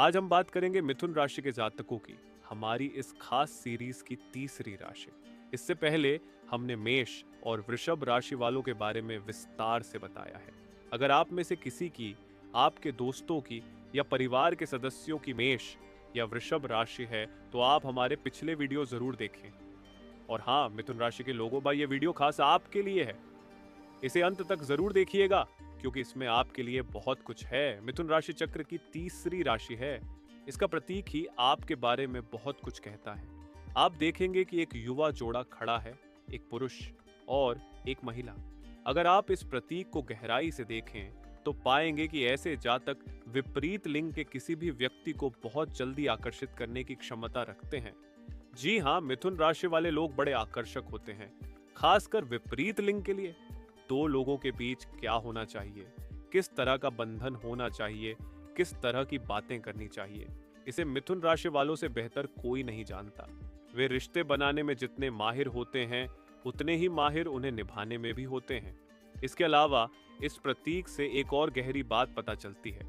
आज हम बात करेंगे मिथुन राशि के जातकों की, हमारी इस खास सीरीज की तीसरी राशि। इससे पहले हमने मेष और वृषभ राशि वालों के बारे में विस्तार से बताया है। अगर आप में से किसी की, आपके दोस्तों की या परिवार के सदस्यों की मेष या वृषभ राशि है तो आप हमारे पिछले वीडियो जरूर देखें। और हाँ, मिथुन राशि के लोगों भाई, ये वीडियो खास आपके लिए है। इसे अंत तक जरूर देखिएगा क्योंकि इसमें आपके लिए बहुत कुछ है। मिथुन राशि चक्र की तीसरी राशि है। इसका प्रतीक ही आपके बारे में बहुत कुछ कहता है। आप देखेंगे कि एक युवा जोड़ा खड़ा है, एक पुरुष और एक महिला। अगर आप इस प्रतीक को गहराई से देखें तो पाएंगे कि ऐसे जातक विपरीत लिंग के किसी भी व्यक्ति को बहुत जल्दी आकर्षित करने की क्षमता रखते हैं। जी हाँ, मिथुन राशि वाले लोग बड़े आकर्षक होते हैं, खासकर विपरीत लिंग के लिए। दो लोगों के बीच क्या होना चाहिए, किस तरह का बंधन होना चाहिए, किस तरह की बातें करनी चाहिए, इसे मिथुन राशि वालों से बेहतर कोई नहीं जानता। वे रिश्ते बनाने में जितने माहिर होते हैं उतने ही माहिर उन्हें निभाने में भी होते हैं। इसके अलावा इस प्रतीक से एक और गहरी बात पता चलती है।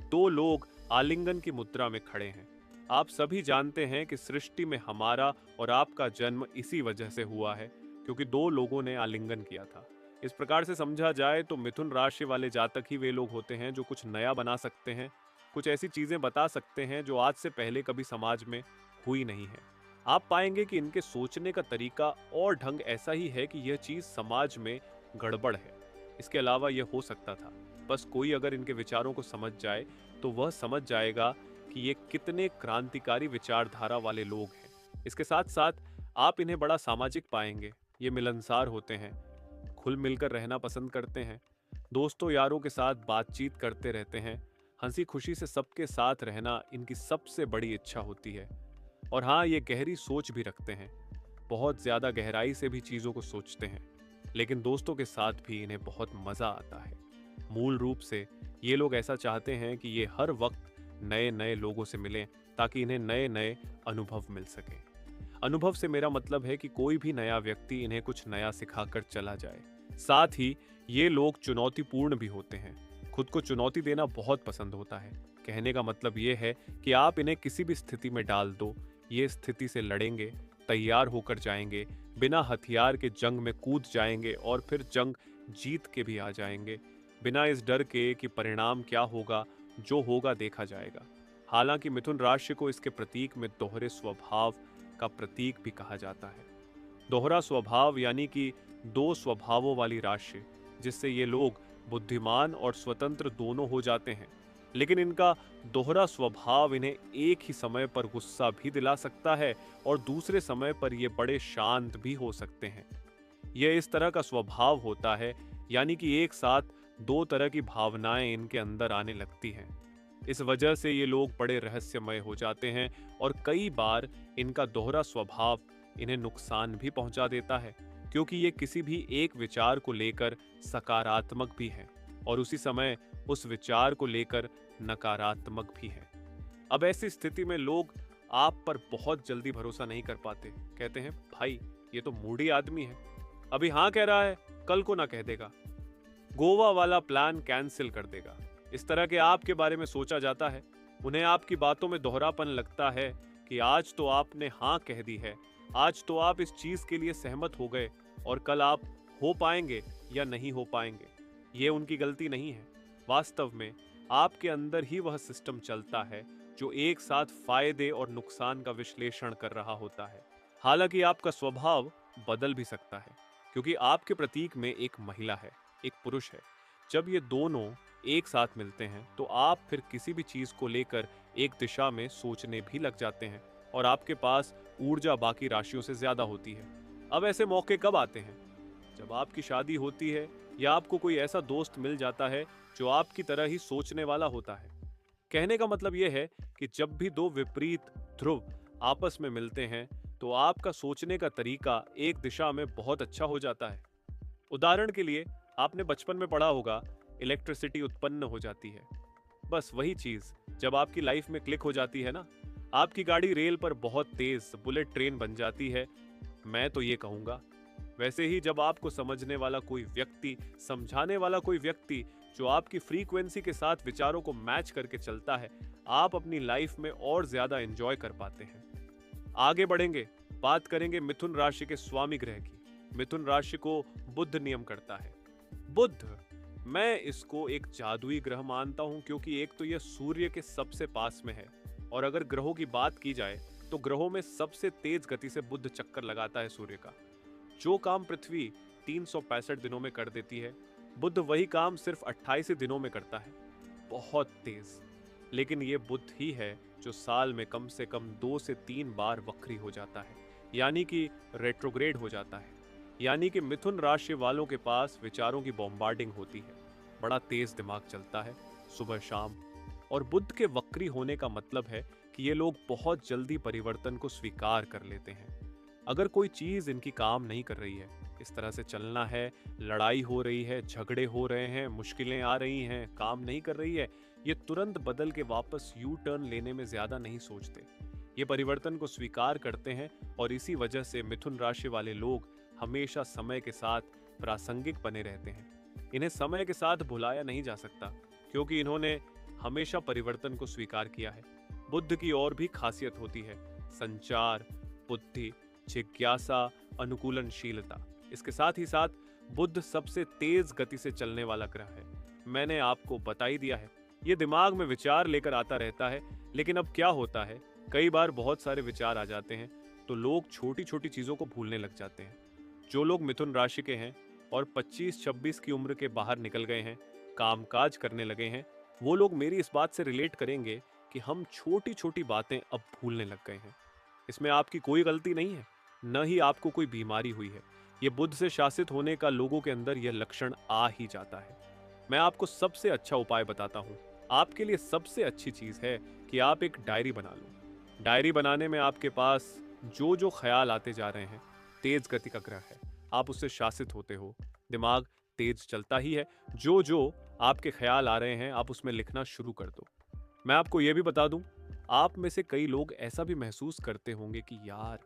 दो लोग आलिंगन की मुद्रा में खड़े हैं। आप सभी जानते हैं कि सृष्टि में हमारा और आपका जन्म इसी वजह से हुआ है, क्योंकि दो लोगों ने आलिंगन किया था। इस प्रकार से समझा जाए तो मिथुन राशि वाले जातक ही वे लोग होते हैं जो कुछ नया बना सकते हैं, कुछ ऐसी चीजें बता सकते हैं जो आज से पहले कभी समाज में हुई नहीं है। आप पाएंगे कि इनके सोचने का तरीका और ढंग ऐसा ही है कि यह चीज समाज में गड़बड़ है। इसके अलावा यह हो सकता था, बस कोई अगर इनके विचारों को समझ जाए तो वह समझ जाएगा कि ये कितने क्रांतिकारी विचारधारा वाले लोग हैं। इसके साथ साथ आप इन्हें बड़ा सामाजिक पाएंगे। ये मिलनसार होते हैं, खुल मिलकर रहना पसंद करते हैं, दोस्तों यारों के साथ बातचीत करते रहते हैं, हंसी खुशी से सबके साथ रहना इनकी सबसे बड़ी इच्छा होती है। और हाँ, ये गहरी सोच भी रखते हैं, बहुत ज्यादा गहराई से भी चीजों को सोचते हैं। लेकिन दोस्तों के साथ भी इन्हें बहुत मजा आता है। मूल रूप से ये लोग ऐसा चाहते हैं कि ये हर वक्त नए नए लोगों से मिलें ताकि इन्हें नए नए अनुभव मिल सके। अनुभव से मेरा मतलब है कि कोई भी नया व्यक्ति इन्हें कुछ नया सिखाकर चला जाए। साथ ही ये लोग चुनौतीपूर्ण भी होते हैं, खुद को चुनौती देना बहुत पसंद होता है। कहने का मतलब ये है कि आप इन्हें किसी भी स्थिति में डाल दो, ये स्थिति से लड़ेंगे, तैयार होकर जाएंगे, बिना हथियार के जंग में कूद जाएंगे और फिर जंग जीत के भी आ जाएंगे, बिना इस डर के कि परिणाम क्या होगा। जो होगा देखा जाएगा। हालांकि मिथुन राशि को इसके प्रतीक में दोहरे स्वभाव का प्रतीक भी कहा जाता है। दोहरा स्वभाव यानी कि दो स्वभावों वाली राशि, जिससे ये लोग बुद्धिमान और स्वतंत्र दोनों हो जाते हैं। लेकिन इनका दोहरा स्वभाव इन्हें एक ही समय पर गुस्सा भी दिला सकता है और दूसरे समय पर ये बड़े शांत भी हो सकते हैं। यह इस तरह का स्वभाव होता है, यानी कि एक साथ दो तरह की भावनाएं इनके अंदर आने लगती हैं। इस वजह से ये लोग बड़े रहस्यमय हो जाते हैं और कई बार इनका दोहरा स्वभाव इन्हें नुकसान भी पहुंचा देता है, क्योंकि ये किसी भी एक विचार को लेकर सकारात्मक भी हैं और उसी समय उस विचार को लेकर नकारात्मक भी हैं। अब ऐसी स्थिति में लोग आप पर बहुत जल्दी भरोसा नहीं कर पाते। कहते हैं, भाई ये तो मूडी आदमी है, अभी हाँ कह रहा है, कल को ना कह देगा, गोवा वाला प्लान कैंसिल कर देगा। इस तरह के आपके बारे में सोचा जाता है। उन्हें आपकी बातों में दोहरापन लगता है कि आज तो आपने हाँ कह दी है, आज तो आप इस चीज के लिए सहमत हो गए और कल आप हो पाएंगे या नहीं हो पाएंगे। ये उनकी गलती नहीं है। वास्तव में आपके अंदर ही वह सिस्टम चलता है जो एक साथ फायदे और नुकसान का विश्लेषण कर रहा होता है। हालांकि आपका स्वभाव बदल भी सकता है, क्योंकि आपके प्रतीक में एक महिला है, एक पुरुष है। जब ये दोनों एक साथ मिलते हैं तो आप फिर किसी भी चीज को लेकर एक दिशा में सोचने भी लग जाते हैं और आपके पास ऊर्जा बाकी राशियों से ज्यादा होती है। अब ऐसे मौके कब आते हैं? जब आपकी शादी होती है या आपको कोई ऐसा दोस्त मिल जाता है जो आपकी तरह ही सोचने वाला होता है। कहने का मतलब यह है कि जब भी दो विपरीत ध्रुव आपस में मिलते हैं तो आपका सोचने का तरीका एक दिशा में बहुत अच्छा हो जाता है। उदाहरण के लिए, आपने बचपन में पढ़ा होगा, इलेक्ट्रिसिटी उत्पन्न हो जाती है। बस वही चीज जब आपकी लाइफ में क्लिक हो जाती है ना, आपकी गाड़ी रेल पर बहुत तेज बुलेट ट्रेन बन जाती है, मैं तो ये कहूंगा। वैसे ही जब आपको समझने वाला कोई व्यक्ति, समझाने वाला कोई व्यक्ति जो आपकी फ्रीक्वेंसी के साथ विचारों को मैच करके चलता है, आप अपनी लाइफ में और ज्यादा एंजॉय कर पाते हैं। आगे बढ़ेंगे, बात करेंगे मिथुन राशि के स्वामी ग्रह की। मिथुन राशि को बुध नियम करता है। बुध, मैं इसको एक जादुई ग्रह मानता हूं, क्योंकि एक तो यह सूर्य के सबसे पास में है, और अगर ग्रहों की बात की जाए तो ग्रहों में सबसे तेज गति से बुध चक्कर लगाता है सूर्य का। जो काम पृथ्वी 365 दिनों में कर देती है, बुध वही काम सिर्फ 28 दिनों में करता है। बहुत तेज। लेकिन ये बुध ही है जो साल में कम से कम 2 से 3 बार वक्री हो जाता है, यानी कि रेट्रोग्रेड हो जाता है। यानी कि मिथुन राशि वालों के पास विचारों की बॉम्बार्डिंग होती है, बड़ा तेज दिमाग चलता है सुबह शाम। और बुध के वक्री होने का मतलब है कि ये लोग बहुत जल्दी परिवर्तन को स्वीकार कर लेते हैं। अगर कोई चीज इनकी काम नहीं कर रही है, इस तरह से चलना है, लड़ाई हो रही है, झगड़े हो रहे हैं, मुश्किलें आ रही हैं, काम नहीं कर रही है, ये तुरंत बदल के वापस यू टर्न लेने में ज्यादा नहीं सोचते। ये परिवर्तन को स्वीकार करते हैं, और इसी वजह से मिथुन राशि वाले लोग हमेशा समय के साथ प्रासंगिक बने रहते हैं। इन्हें समय के साथ भुलाया नहीं जा सकता, क्योंकि इन्होंने हमेशा परिवर्तन को स्वीकार किया है। बुद्ध की और भी खासियत होती है, संचार, बुद्धि, जिज्ञासा, अनुकूलनशीलता। इसके साथ ही साथ बुध सबसे तेज गति से चलने वाला ग्रह है। मैंने आपको बता ही दिया है, ये दिमाग में विचार लेकर आता रहता है। लेकिन अब क्या होता है, कई बार बहुत सारे विचार आ जाते हैं तो लोग छोटी छोटी चीजों को भूलने लग जाते हैं। जो लोग मिथुन राशि के हैं और 25-26 की उम्र के बाहर निकल गए हैं, कामकाज करने लगे हैं, वो लोग मेरी इस बात से रिलेट करेंगे कि हम छोटी छोटी बातें अब भूलने लग गए हैं। इसमें आपकी कोई गलती नहीं है, न ही आपको कोई बीमारी हुई है। ये बुध से शासित होने का लोगों के अंदर यह लक्षण आ ही जाता है। मैं आपको सबसे अच्छा उपाय बताता हूँ। आपके लिए सबसे अच्छी चीज है कि आप एक डायरी बना लो। डायरी बनाने में आपके पास जो जो ख्याल आते जा रहे हैं, तेज गति का ग्रह है, आप उससे शासित होते हो, दिमाग तेज चलता ही है। जो जो आपके ख्याल आ रहे हैं, आप उसमें लिखना शुरू कर दो। मैं आपको यह भी बता दूं, आप में से कई लोग ऐसा भी महसूस करते होंगे कि यार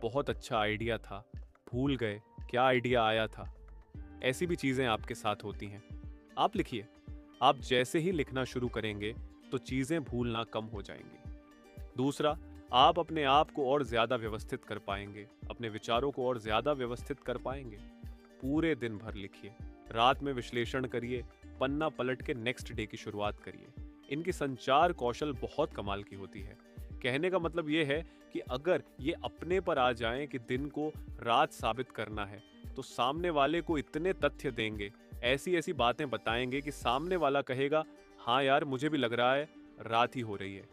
बहुत अच्छा आइडिया था, भूल गए क्या आइडिया आया था। ऐसी भी चीजें आपके साथ होती हैं। आप लिखिए। आप जैसे ही लिखना शुरू करेंगे तो चीजें भूलना कम हो जाएंगी। दूसरा, आप अपने आप को और ज्यादा व्यवस्थित कर पाएंगे, अपने विचारों को और ज्यादा व्यवस्थित कर पाएंगे। पूरे दिन भर लिखिए, रात में विश्लेषण करिए, पन्ना पलट के नेक्स्ट डे की शुरुआत करिए। इनकी संचार कौशल बहुत कमाल की होती है। कहने का मतलब ये है कि अगर ये अपने पर आ जाएं कि दिन को रात साबित करना है, तो सामने वाले को इतने तथ्य देंगे, ऐसी ऐसी बातें बताएंगे कि सामने वाला कहेगा हाँ यार मुझे भी लग रहा है रात ही हो रही है।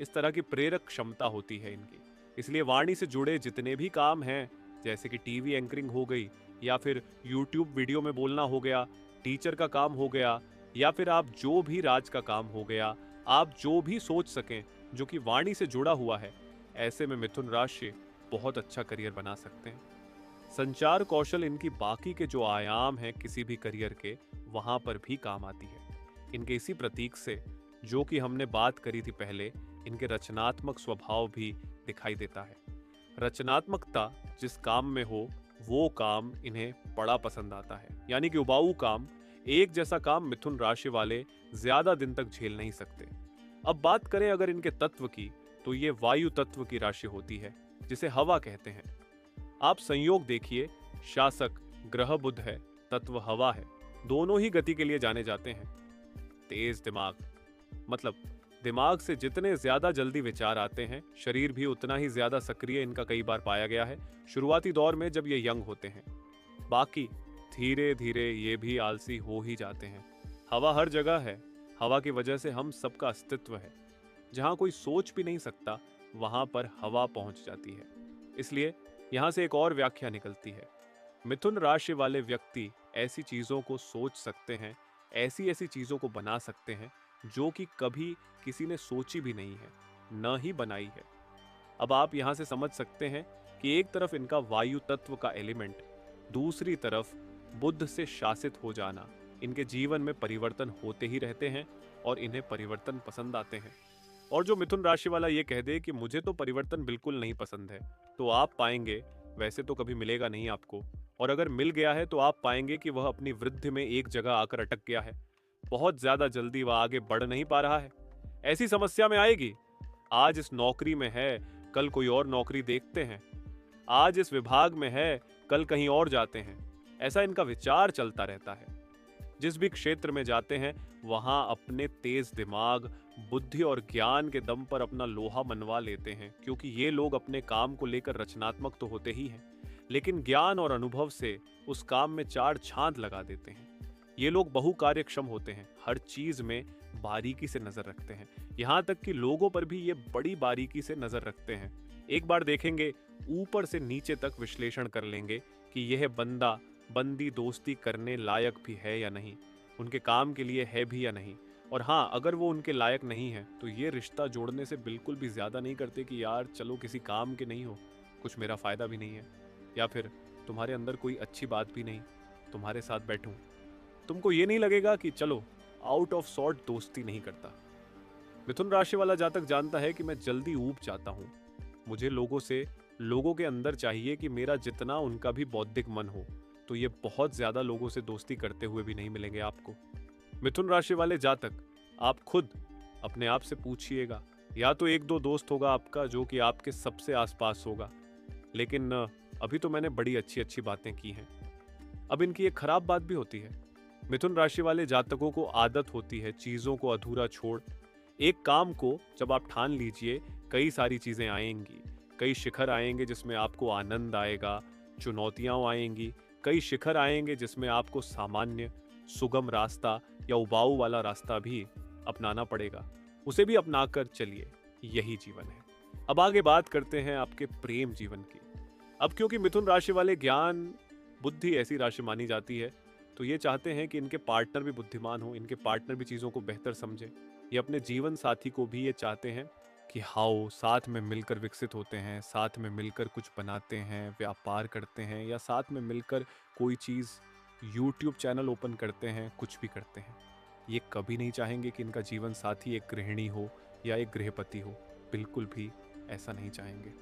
इस तरह की प्रेरक क्षमता होती है इनकी। इसलिए वाणी से जुड़े जितने भी काम हैं, जैसे कि टीवी एंकरिंग हो गई, या फिर यूट्यूब वीडियो में बोलना हो गया, टीचर का काम हो गया, या फिर आप जो भी राज का काम हो गया, आप जो भी सोच सकें जो कि वाणी से जुड़ा हुआ है, ऐसे में मिथुन राशि बहुत अच्छा करियर बना सकते हैं। संचार कौशल इनकी बाकी के जो आयाम हैं किसी भी करियर के, वहां पर भी काम आती है। इनके इसी प्रतीक से, जो कि हमने बात करी थी पहले, इनके रचनात्मक स्वभाव भी दिखाई देता है। रचनात्मकता जिस काम में हो, वो काम इन्हें बड़ा पसंद आता है। यानी कि उबाऊ काम, एक जैसा काम मिथुन राशि वाले ज्यादा दिन तक झेल नहीं सकते। अब बात करें अगर इनके तत्व की, तो ये वायु तत्व की राशि होती है, जिसे हवा कहते हैं। आप संयोग देखिए, शासक ग्रह बुध है, तत्व हवा है, दोनों ही गति के लिए जाने जाते हैं। तेज दिमाग, मतलब दिमाग से जितने ज्यादा जल्दी विचार आते हैं, शरीर भी उतना ही ज्यादा सक्रिय इनका कई बार पाया गया है, शुरुआती दौर में जब ये यंग होते हैं। बाकी धीरे धीरे ये भी आलसी हो ही जाते हैं। हवा हर जगह है, हवा की वजह से हम सबका अस्तित्व है। जहां कोई सोच भी नहीं सकता, वहां पर हवा पहुंच जाती है। इसलिए यहां से एक और व्याख्या निकलती है, मिथुन राशि वाले व्यक्ति ऐसी चीजों को सोच सकते हैं, ऐसी ऐसी चीजों को बना सकते हैं जो कि कभी किसी ने सोची भी नहीं है, न ही बनाई है। अब आप यहां से समझ सकते हैं कि एक तरफ इनका वायु तत्व का एलिमेंट, दूसरी तरफ बुध से शासित हो जाना, इनके जीवन में परिवर्तन होते ही रहते हैं और इन्हें परिवर्तन पसंद आते हैं। और जो मिथुन राशि वाला ये कह दे कि मुझे तो परिवर्तन बिल्कुल नहीं पसंद है, तो आप पाएंगे वैसे तो कभी मिलेगा नहीं आपको। और अगर मिल गया है तो आप पाएंगे कि वह अपनी वृद्धि में एक जगह आकर अटक गया है। बहुत ज्यादा जल्दी वह आगे बढ़ नहीं पा रहा है। ऐसी समस्या में आएगी, आज इस नौकरी में है, कल कोई और नौकरी देखते हैं, आज इस विभाग में है, कल कहीं और जाते हैं। ऐसा इनका विचार चलता रहता है। जिस भी क्षेत्र में जाते हैं वहां अपने तेज दिमाग, बुद्धि और ज्ञान के दम पर अपना लोहा मनवा लेते हैं, क्योंकि ये लोग अपने काम को लेकर रचनात्मक तो होते ही हैं, लेकिन ज्ञान और अनुभव से उस काम में चार चांद लगा देते हैं। ये लोग बहुकार्यक्षम होते हैं, हर चीज में बारीकी से नजर रखते हैं, यहाँ तक कि लोगों पर भी ये बड़ी बारीकी से नजर रखते हैं। एक बार देखेंगे, ऊपर से नीचे तक विश्लेषण कर लेंगे कि यह बंदा बंदी दोस्ती करने लायक भी है या नहीं, उनके काम के लिए है भी या नहीं। और हाँ, अगर वो उनके लायक नहीं है तो ये रिश्ता जोड़ने से बिल्कुल भी ज्यादा नहीं करते कि यार चलो किसी काम के नहीं हो, कुछ मेरा फायदा भी नहीं है, या फिर तुम्हारे अंदर कोई अच्छी बात भी नहीं, तुम्हारे साथ बैठूं। तुमको ये नहीं लगेगा कि चलो आउट ऑफ सॉर्ट दोस्ती नहीं करता। मिथुन राशि वाला जातक जानता है कि मैं जल्दी ऊब जाता हूँ, मुझे लोगों के अंदर चाहिए कि मेरा जितना उनका भी बौद्धिक मन हो, तो ये बहुत ज्यादा लोगों से दोस्ती करते हुए भी नहीं मिलेंगे आपको। मिथुन राशि वाले जातक, आप खुद अपने आप से पूछिएगा, या तो एक दो दोस्त होगा आपका जो कि आपके सबसे आसपास होगा, लेकिन अभी तो मैंने बड़ी अच्छी अच्छी बातें की हैं। अब इनकी एक खराब बात भी होती है। मिथुन राशि वाले जातकों को आदत होती है चीजों को अधूरा छोड़, एक काम को जब आप ठान लीजिए, कई सारी चीजें आएंगी, कई शिखर आएंगे जिसमें आपको आनंद आएगा, चुनौतियां आएंगी, कई शिखर आएंगे जिसमें आपको सामान्य सुगम रास्ता या उबाऊ वाला रास्ता भी अपनाना पड़ेगा, उसे भी अपनाकर चलिए, यही जीवन है। अब आगे बात करते हैं आपके प्रेम जीवन की। अब क्योंकि मिथुन राशि वाले ज्ञान बुद्धि ऐसी राशि मानी जाती है, तो ये चाहते हैं कि इनके पार्टनर भी बुद्धिमान हो, इनके पार्टनर भी चीज़ों को बेहतर समझे। ये अपने जीवन साथी को भी ये चाहते हैं कि हाँ, साथ में मिलकर विकसित होते हैं, साथ में मिलकर कुछ बनाते हैं, व्यापार करते हैं, या साथ में मिलकर कोई चीज़ यूट्यूब चैनल ओपन करते हैं, कुछ भी करते हैं। ये कभी नहीं चाहेंगे कि इनका जीवन साथी एक गृहिणी हो या एक गृहपति हो, बिल्कुल भी ऐसा नहीं चाहेंगे।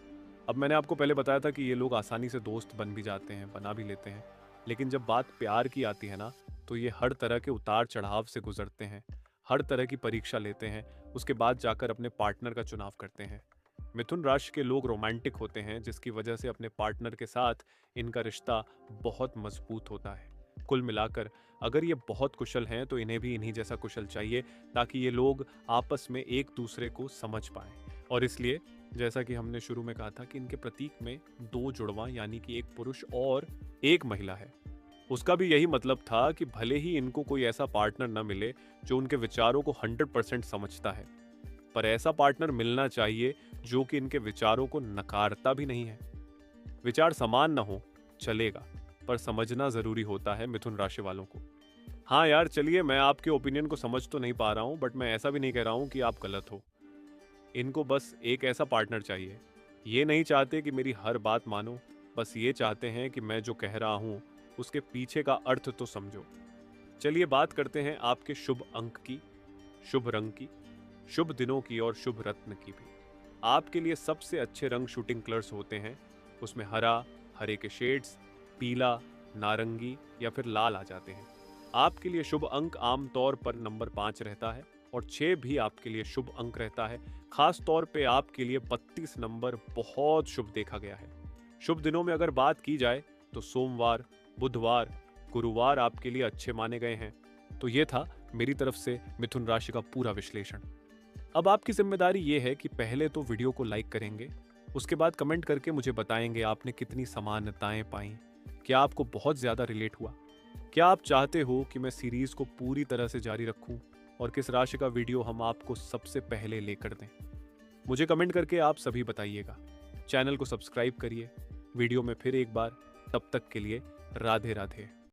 अब मैंने आपको पहले बताया था कि ये लोग आसानी से दोस्त बन भी जाते हैं, बना भी लेते हैं, लेकिन जब बात प्यार की आती है ना, तो ये हर तरह के उतार चढ़ाव से गुजरते हैं, हर तरह की परीक्षा लेते हैं, उसके बाद जाकर अपने पार्टनर का चुनाव करते हैं। मिथुन राशि के लोग रोमांटिक होते हैं, जिसकी वजह से अपने पार्टनर के साथ इनका रिश्ता बहुत मजबूत होता है। कुल मिलाकर अगर ये बहुत कुशल हैं तो इन्हें भी इन्हीं जैसा कुशल चाहिए, ताकि ये लोग आपस में एक दूसरे को समझ पाएं। और इसलिए जैसा कि हमने शुरू में कहा था कि इनके प्रतीक में दो जुड़वा यानी कि एक पुरुष और एक महिला है। उसका भी यही मतलब था कि भले ही इनको कोई ऐसा पार्टनर न मिले जो उनके विचारों को 100% समझता है, पर ऐसा पार्टनर मिलना चाहिए जो कि इनके विचारों को नकारता भी नहीं है। विचार समान न हो चलेगा, पर समझना जरूरी होता है मिथुन राशि वालों को। हाँ यार, चलिए, मैं आपके ओपिनियन को समझ तो नहीं पा रहा हूँ, बट मैं ऐसा भी नहीं कह रहा हूँ कि आप गलत हो। इनको बस एक ऐसा पार्टनर चाहिए, ये नहीं चाहते कि मेरी हर बात मानो, बस ये चाहते हैं कि मैं जो कह रहा हूँ उसके पीछे का अर्थ तो समझो। चलिए बात करते हैं आपके शुभ अंक की, शुभ रंग की, शुभ दिनों की और शुभ रत्न की भी। आपके लिए सबसे अच्छे रंग शूटिंग कलर्स होते हैं, उसमें हरा, हरे के शेड्स, पीला, नारंगी या फिर लाल आ जाते हैं। आपके लिए शुभ अंक आमतौर पर नंबर 5 रहता है और 6 भी आपके लिए शुभ अंक रहता है। खास तौर पे आपके लिए 32 नंबर बहुत शुभ देखा गया है। शुभ दिनों में अगर बात की जाए तो सोमवार, बुधवार, गुरुवार आपके लिए अच्छे माने गए हैं। तो ये था मेरी तरफ से मिथुन राशि का पूरा विश्लेषण। अब आपकी जिम्मेदारी ये है कि पहले तो वीडियो को लाइक करेंगे, उसके बाद कमेंट करके मुझे बताएंगे आपने कितनी समानताएं पाई, क्या आपको बहुत ज्यादा रिलेट हुआ, क्या आप चाहते हो कि मैं सीरीज को पूरी तरह से जारी रखूं, और किस राशि का वीडियो हम आपको सबसे पहले लेकर दें। मुझे कमेंट करके आप सभी बताइएगा। चैनल को सब्सक्राइब करिए। वीडियो में फिर एक बार, तब तक के लिए राधे राधे।